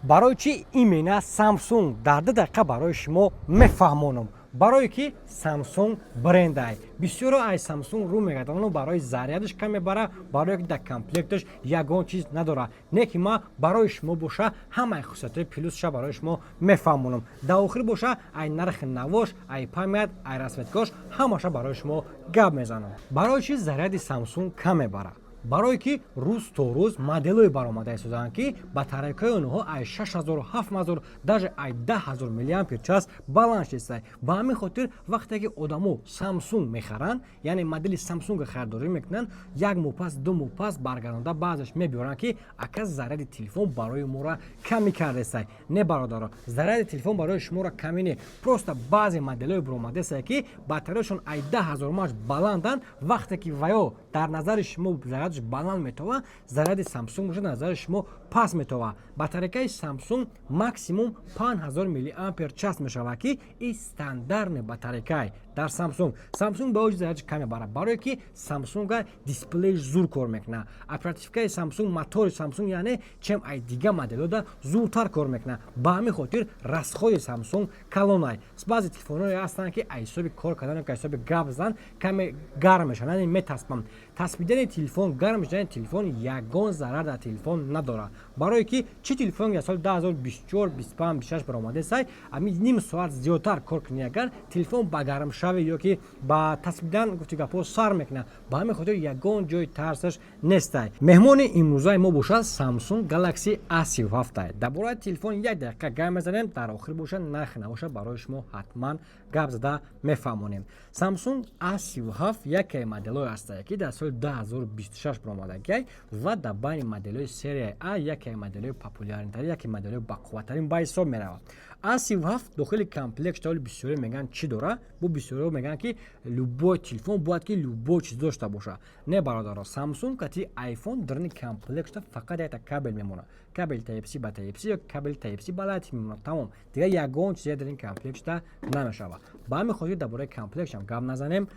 барои чӣ имена Samsung дар 2 дақиқа барои шумо мефаҳмонам. барое ки Samsung брендай. Бисёро ай Samsung рӯ мегардонам барои зарядаш кам мебара, барое ки дар комплекташ ягон чиз надора. Не ки ма барои шумо боша ҳамаи хусусиятҳои плюсша барои шумо мефаҳмонам. Дар охир боша ай нархи навош, ай памят, ай расветгош ҳамаша барои шумо гап мезанам. барои чӣ заряди Samsung кам мебара? барое ки рӯз то рӯз моделҳои баромада истоданд ки батарейкаи онҳо ай 6000, 7000, даже ай 10000 мАч баланд шудааст. ба ҳамин хотир вақте ки одамо Samsung мехаранд, яъне модели Samsung харидорӣ мекунанд, 1 моҳ пас, 2 моҳ пас баргардонда баъзаш мебиёранд ки ака заряди телефон барои моро камӣ кардааст. Не бародаро, заряди телефон барои шуморо камӣ не. Просто баъзе моделҳои баромадааст ки батареяшон ай 10000 мАч баланданд, вақте ки ваё дар назари шумо зарядаш баланд метова, заряди Samsung боша дар назари шумо паст метова. батарейкаи Samsung максимум 5000 мАч мешавад ки ин стандартни батарейкаи дар Samsung. Samsung ба оҷи зарядаш кам мебарад, барое ки Samsung дисплеиш зуд кор мекунад. Оперативкаи Samsung, мотори Samsung яъне чем ай дига моделҳода зудтар кор мекунад. ба ҳамин хотир расходи Samsung калонай. Баъзе телефонҳое ҳастанд ки ай ҳисоби кор кардан, ай ҳисоби гап зан каме гарм мешаванд, яъне метаспанд. таспидани телефон, гарм шудани телефон ягон зарар дар телефон надорад. барое ки чӣ телефон дар соли 2024, 25, 26 баромадааст, ами ним соат зиёдтар кор кунӣ, агар телефон ба гармшавӣ ё ки ба таспидан гуфти гапҳо сар мекунад, ба ҳамин хотир ягон ҷои тарсаш нестай. меҳмони имрӯзаи мо бошад Samsung Galaxy A37. дар бораи телефон 1 дақиқа гап мезанем, дар охир бошад нархи навоша барои шумо ҳатман гап зада мефаҳмонем. Samsung A37 яке моделҳое ҳастад ки дар соли 2026 баромадагиай ва дар байни моделҳои серияи А яке моделҳои популярнитари, яке моделҳои бақувваттарин ба ҳисоб меравад. A37 дохили комплект шавли бисёре мегӯянд чӣ дора? Бу бисёре мегӯянд ки любой телефон бояд ки любой чиз дошта боша. Не бародаро, Samsung кати iPhone дарни комплектшда фақат якта кабел мемонад. Кабели Type-C ба Type-C ё кабели Type-C ба Lightning мемонад. Тамом. Дигар ягон чизе дар ин комплектшда намешавад. Ба ҳамин хотир дар бораи комплектшам гап назанем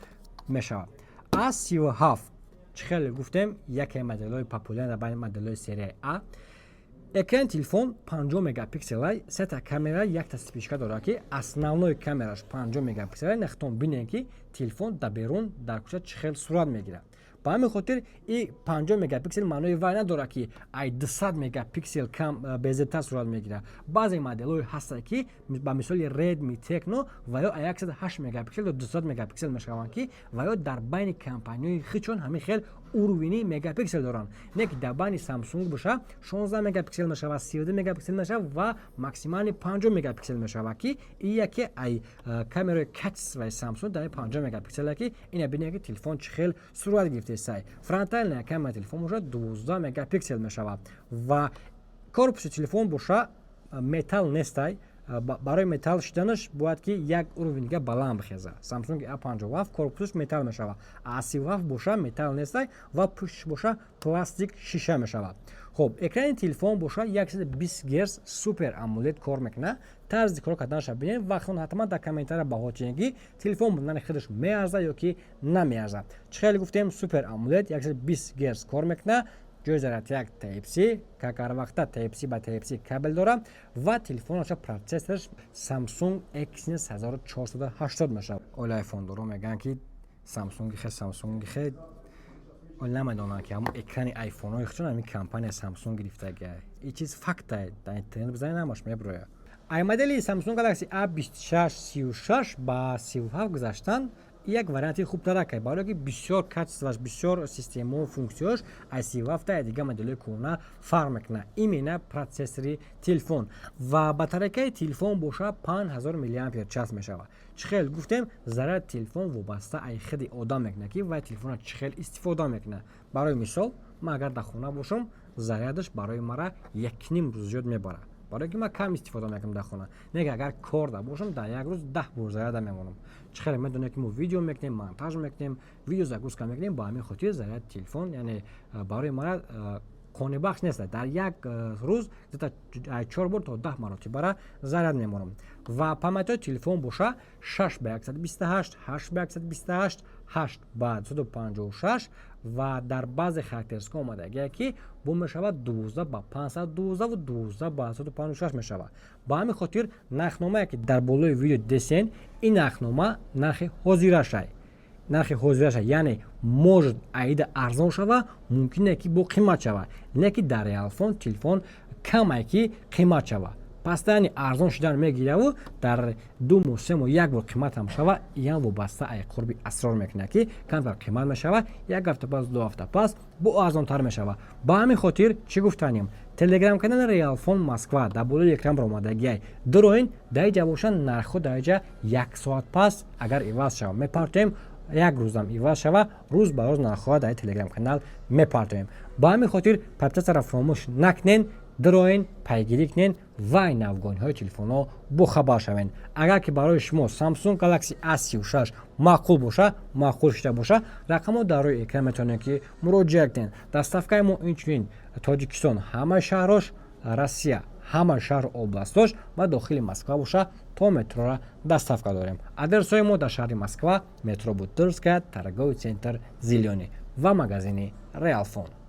мешавад. A37 чӣ хеле гуфтем, яке моделҳои популярни дар байни моделҳои серияи А. экрани телефон 50 мегапикселай, сета камера, якта спичка дорад ки основной камераш 50 мегапикселай, нахтон бинем ки телефон дар берун дар кӯча чӣ хел сурат мегирад. ба ҳамин хотир и 50 мегапиксел маънои вай надорад ки ай 200 мегапиксел кам безебтар сурат мегирад. баъзе моделҳое ҳастанд ки ба мисоли Redmi, Tecno ва ё 108 мегапиксел ё 200 мегапиксел мешаванд ки ва ё дар байни компанияҳои хичон ҳамин хел уровини мегапиксел доранд. Не ки дар байни Samsung боша 16 мегапиксел мешавад, 32 мегапиксел мешавад ва максимали 50 мегапиксел мешавад ки ин яке ай камераи качестваи Samsung дар 50 мегапикселе ки ина бинем ки телефон чӣ хел сурат гирифтааст. фронталная камераи телефон боша 12 мегапиксел мешавад ва корпуси телефон боша металл нестай. барои металл шуданаш бояд ки як уровеньга баланд бихезад. Samsung A57 корпусаш металл мешавад. A37 боша металл нестай ва пушташ боша пластик шиша мешавад. хоб, экрани телефон боша 120 Гц Super AMOLED кор мекунад. тарзи кор карданашро бинем ва ҳатман дар комментария баҳо диҳед ки телефон бунани худаш меарзад ё ки намеарзад. чӣ хеле гуфтем, Super AMOLED 120 Гц кор мекунад. ҷои заряди як Type-C, ки вақта Type-C ба Type-C кабел дорад ва телефонаша процессораш Samsung Exynos 1480 мешавад. оли айфондорон мегӯянд ки Samsung хе оли намедонанд ки ҳамон экрани айфонҳои худшон ҳамин компания Samsung гирифтагиай. ин чиз факта дар интернет бизанед ҳамаш меброяд. ай модели Samsung Galaxy A26, 36 ба 37 гузаштан як варианти хубтарак, барое ки бисёр качестваш, бисёр системаҳо функсияш ай 37 ай дига моделҳои кӯна фарқ мекунад. имена процессори телефон ва батарейкаи телефон боша 5000 мАч мешавад. чӣ хел гуфтем, заряди телефон вобаста ай худи одам мекунад ки вай телефона чӣ хел истифода мекунад. барои мисол, ман агар дар хона бошам, зарядаш барои мара 1.5 рӯз зиёд мебарад. барое ки ман кам истифода мекунам дар хона. Не ки агар кор да бошам, дар як рӯз 10 бор заряда мемонам. чӣ хеле медонед ки мо видео мекунем, монтаж мекунем, видео загрузка мекунем, ба ҳамин хотир заряди телефон, яъне барои мара қонибахш нест. дар як рӯз 4 бор то 10 маротибара заряд мемонам. ва памятҳои телефон боша 6 ба 128, 8 ба 128, 8 ба 256 ва дар баъзе характеристика омадаги ки бо мешавад 12 ба 512 ва 12 ба 256 мешавад. Ба ҳамин хотир нархномае ки дар болои видео десен, ин нархнома нархи ҳозирашай. нархи ҳозирашай, яъне может аида арзон шава, мумкине ки бо қимат шава, не ки дар реалфон телефон камае ки қимат шава. пас яъни арзон шудан мегираву дар 2 моҳ 3 моҳ 1 бор қиматам шава, ям вобаста ай қурби асрор мекунад ки камтар қимат мешава, 1 ҳафта пас 2 ҳафта пас бо арзонтар мешава. ба ҳамин хотир чӣ гуфтанем, телеграм канали реалфон Москва дар болои экранро омадагиай дуроин дар иҷа бошанд нархҳо дар иҷа 1 соат пас агар иваз шава мепартоем, 1 рӯзам иваз шава, рӯз ба рӯз нархҳоро дар телеграм канал мепартоем. ба ҳамин хотир подписатсиро фаромӯш накунед, дуроин пайгирӣ кунед ва ин афғониҳои телефонҳо бохабар шавед. агар ки барои шумо Samsung Galaxy A36 маъқул боша, маъқул шуда боша, рақамҳо дар рӯи экран метавонед ки муроҷиат кунед. Доставкаи мо инчунин Тоҷикистон ҳамаи шаҳрош, Россия ҳамаи шаҳру областош ва дохили Москва боша то метрора доставка дорем. адресҳои мо дар шаҳри Москва, метро Бутырская, торговый центр Зелёный ва магазини Реалфон.